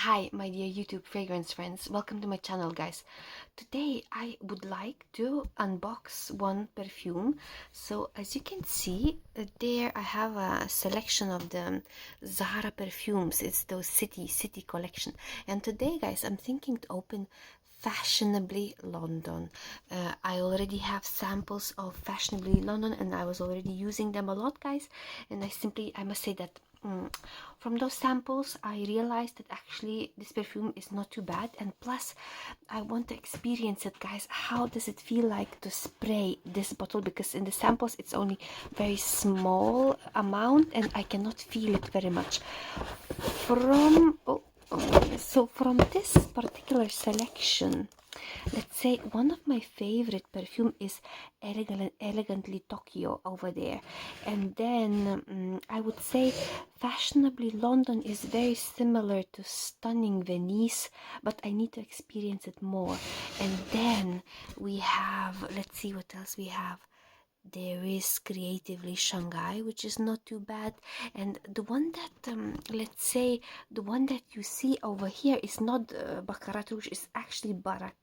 Hi, my dear YouTube fragrance friends. Welcome to my channel, guys. Today I would like to unbox one perfume. So as you can see there, I have a selection of the Zara perfumes. It's those city collection. And today, guys, I'm thinking to open Fashionably London. I already have samples of Fashionably London and I was already using them a lot, guys. And I must say that from those samples I realized that actually this perfume is not too bad, and plus I want to experience it, guys. How does it feel like to spray this bottle, because in the samples it's only very small amount and I cannot feel it very much from this particular selection. Let's say one of my favorite perfume is Elegantly Tokyo over there, and then I would say Fashionably London is very similar to Stunning Venice, but I need to experience it more. And then we have, let's see what else we have. There is Creatively Shanghai, which is not too bad. And the one that let's say the one that you see over here is not Baccarat Rouge, it's actually Barakat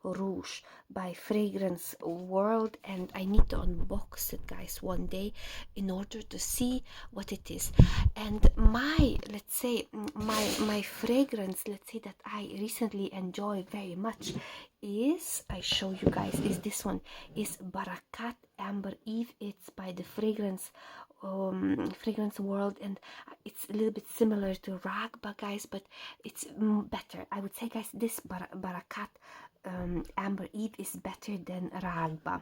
Rouge by Fragrance World, and I need to unbox it, guys, one day in order to see what it is. And my, let's say, my fragrance, let's say, that I recently enjoy very much is, I show you guys, is this one, is Barakat Amber Eve. It's by the Fragrance World, and it's a little bit similar to Ragba, guys, but it's better. I would say, guys, this Barakat Amber Eve is better than Ragba.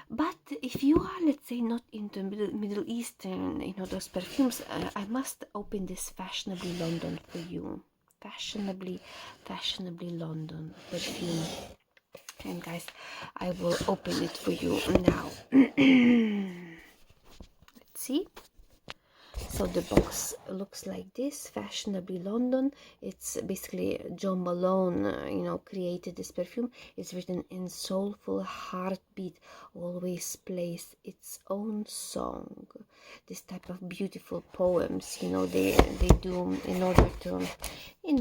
But if you are, let's say, not into Middle Eastern, those perfumes, I must open this Fashionably London for you. Fashionably London perfume. And guys, I will open it for you now. Let's see. So the box looks like this, Fashionably London. It's basically John Malone, created this perfume. It's written in soulful heartbeat, always plays its own song. This type of beautiful poems, they do in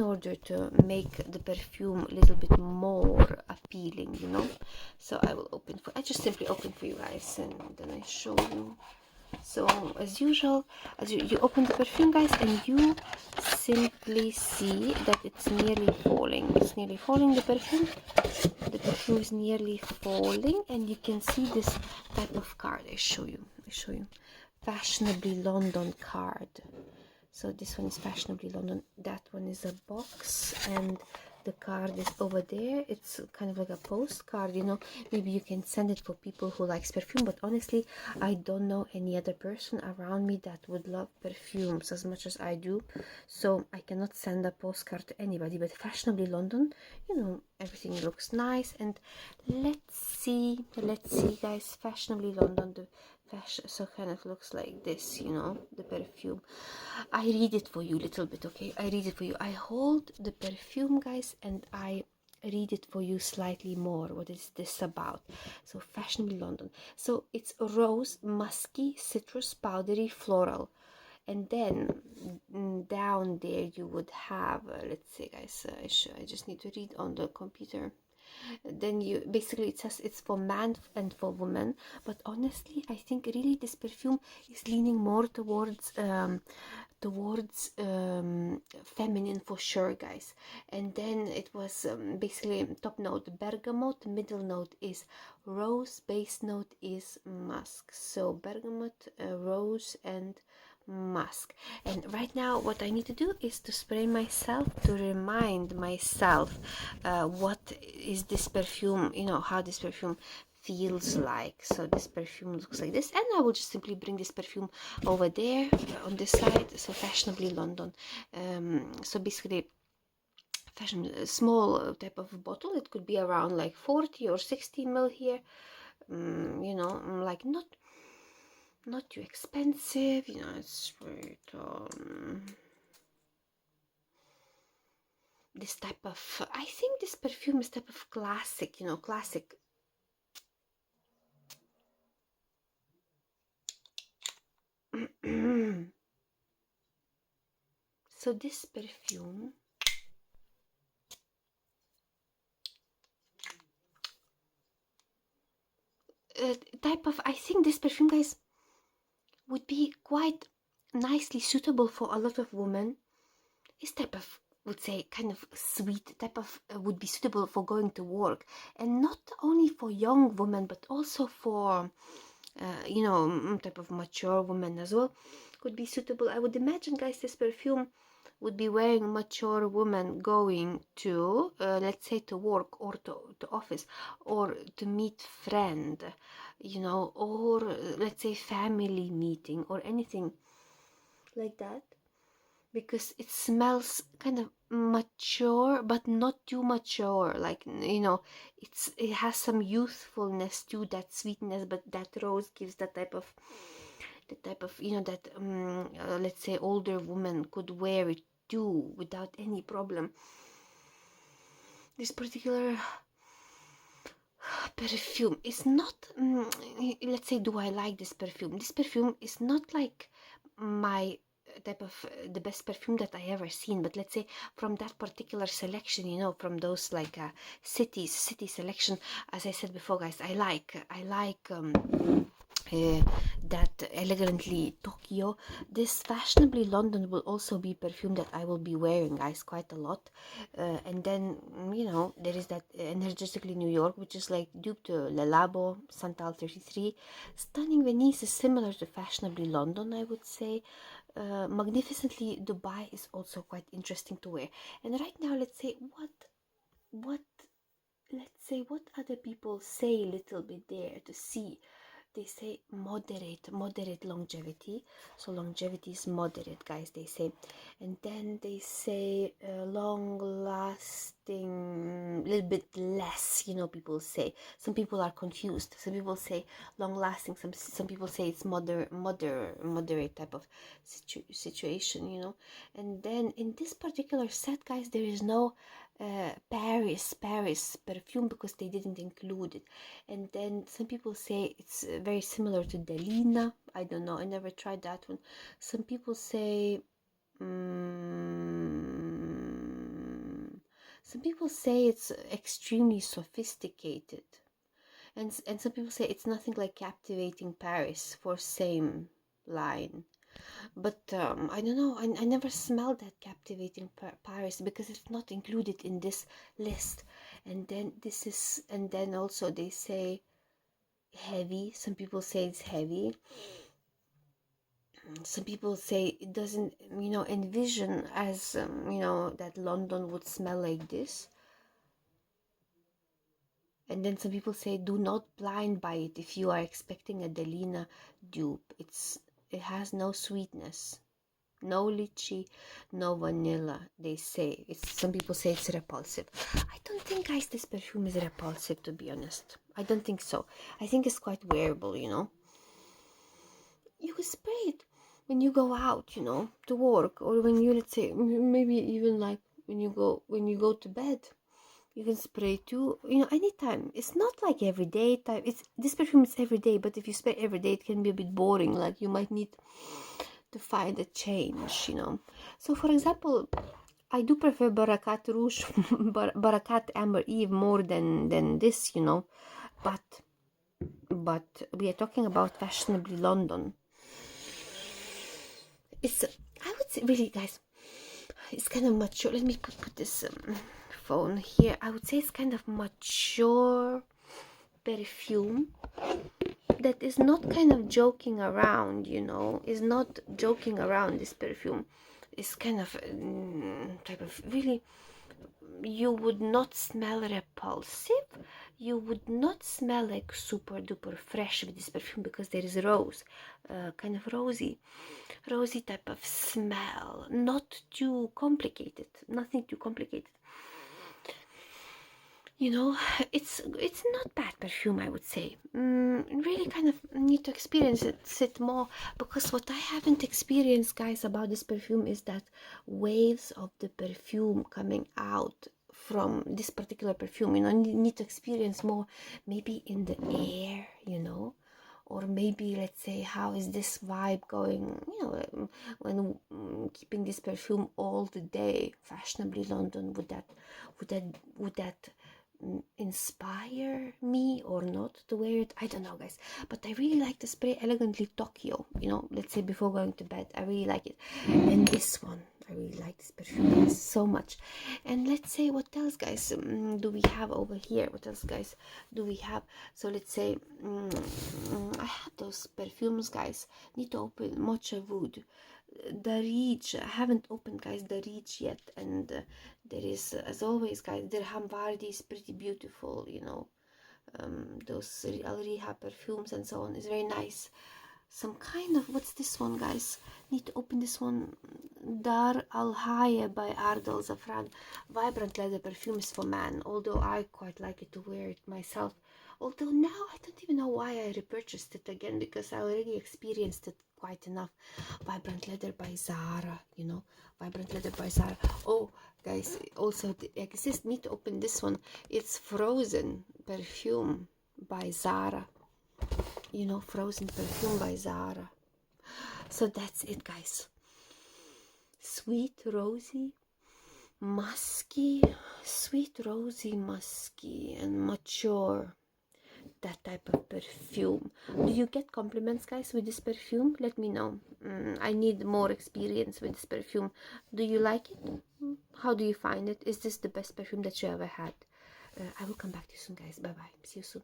order to make the perfume a little bit more appealing, So I just simply open for you guys, and then I show you. So as usual, as you open the perfume, guys, and you simply see that it's nearly falling. It's nearly falling, the perfume. The perfume is nearly falling, and you can see this type of card. I show you. Fashionably London card. So this one is Fashionably London. That one is a box, and the card is over there. It's kind of like a postcard, Maybe you can send it for people who likes perfume, but honestly, I don't know any other person around me that would love perfumes as much as I do, so I cannot send a postcard to anybody. But Fashionably London, everything looks nice. And let's see, guys, Fashionably London, the fashion, so kind of looks like this, the perfume. I read it for you a little bit, okay? I read it for you. I hold the perfume, guys, and I read it for you slightly more. What is this about? So Fashionably London. So it's rose, musky, citrus, powdery, floral. And then down there you would have, let's see, guys, I just need to read on the computer. Then you basically, it says it's for man and for woman, but honestly I think really this perfume is leaning more towards feminine for sure, guys. And then it was basically top note bergamot, middle note is rose, base note is musk. So bergamot, rose, and musk. And right now what I need to do is to spray myself to remind myself what is this perfume, how this perfume feels like. So this perfume looks like this, and I will just simply bring this perfume over there on this side. So Fashionably London, so basically fashion, small type of bottle. It could be around like 40 or 60 ml here, like not too expensive, it's right, this type of, I think this perfume is type of classic, classic. So this perfume, type of, I think this perfume, guys, would be quite nicely suitable for a lot of women. This type of, would say, kind of sweet type of would be suitable for going to work, and not only for young women but also for type of mature women as well. Could be suitable. I would imagine, guys, this perfume would be wearing mature women going to let's say to work, or to office, or to meet friend, or let's say family meeting or anything like that, because it smells kind of mature but not too mature, like, it has some youthfulness to that sweetness, but that rose gives that type of that let's say older woman could wear it too without any problem. This particular perfume is not let's say, do I like this perfume? This perfume is not like my type of the best perfume that I ever seen, but let's say from that particular selection, from those like city selection, as I said before, guys, I like that elegantly Tokyo. This fashionably London will also be perfume that I will be wearing, guys, quite a lot. And then there is that energetically New York, which is like dupe to Le Labo, Santal 33. Stunning Venice is similar to fashionably London, I would say. Magnificently Dubai is also quite interesting to wear. And right now, let's say what what other people say a little bit there to see. They say moderate longevity. So longevity is moderate, guys, they say. And then they say long lasting, a little bit less, people say. Some people are confused. Some people say long lasting. Some people say it's moderate type of situation. And then in this particular set, guys, there is no Paris perfume because they didn't include it. And then some people say it's very similar to Delina. I don't know, I never tried that one. Some people say it's extremely sophisticated, and some people say it's nothing like Captivating Paris for same line. But I don't know, I never smelled that Captivating Paris because it's not included in this list. And then also they say heavy. Some people say it's heavy. Some people say it doesn't envision as that London would smell like this. And then some people say do not blind by it if you are expecting a Delina dupe. It has no sweetness, no lychee, no vanilla. They say some people say it's repulsive. I don't think, guys, this perfume is repulsive, to be honest. I don't think so. I think it's quite wearable. You can spray it when you go out, to work, or when you, let's say, maybe even like when you go to bed. You can spray too, anytime. It's not like everyday type. This perfume is every day, but if you spray every day, it can be a bit boring. Like, you might need to find a change, So, for example, I do prefer Barakat Rouge, Barakat Amber Eve more than this, But we are talking about Fashionably London. I would say, really, guys, it's kind of mature. Let me put this phone here. I would say it's kind of mature perfume that is not kind of joking around, is not joking around. This perfume is kind of type of, really, you would not smell repulsive. You would not smell like super duper fresh with this perfume because there is rose, kind of rosy type of smell. Not too complicated, nothing too complicated. It's not bad perfume, I would say. Really kind of need to experience it more, because what I haven't experienced, guys, about this perfume is that waves of the perfume coming out from this particular perfume. Need to experience more, maybe in the air, or maybe let's say, how is this vibe going, you know, when keeping this perfume all the day, Fashionably London, would that inspire me or not to wear it? I don't know, guys, but I really like the spray Elegantly Tokyo, you know, let's say before going to bed. I really like it. And this one, I really like this perfume, guys, so much. And let's say, what else, guys, do we have over here? What else, guys, do we have? So let's say, I have those perfumes, guys. Need to open Mocha Wood, the Reach. I haven't opened, guys, the Reach yet. And there is, as always, guys, Dirham Vardi is pretty beautiful, you know. Those Al Riha perfumes and so on is very nice. Some kind of, what's this one, guys? Need to open this one. Dar Al Haya by Ardal Zafran. Vibrant leather perfume is for man, although I quite like it to wear it myself. Although now I don't even know why I repurchased it again, because I already experienced it quite enough. Vibrant leather by Zara, you know. Vibrant leather by Zara. Oh, guys, also I just need to open this one. It's Frozen perfume by Zara, you know, Frozen perfume by Zara. So that's it, guys. Sweet rosy musky, sweet rosy musky and mature, that type of perfume. Do you get compliments, guys, with this perfume? Let me know. I need more experience with this perfume. Do you like it? How do you find it? Is this the best perfume that you ever had? I will come back to you soon, guys. Bye bye. See you soon.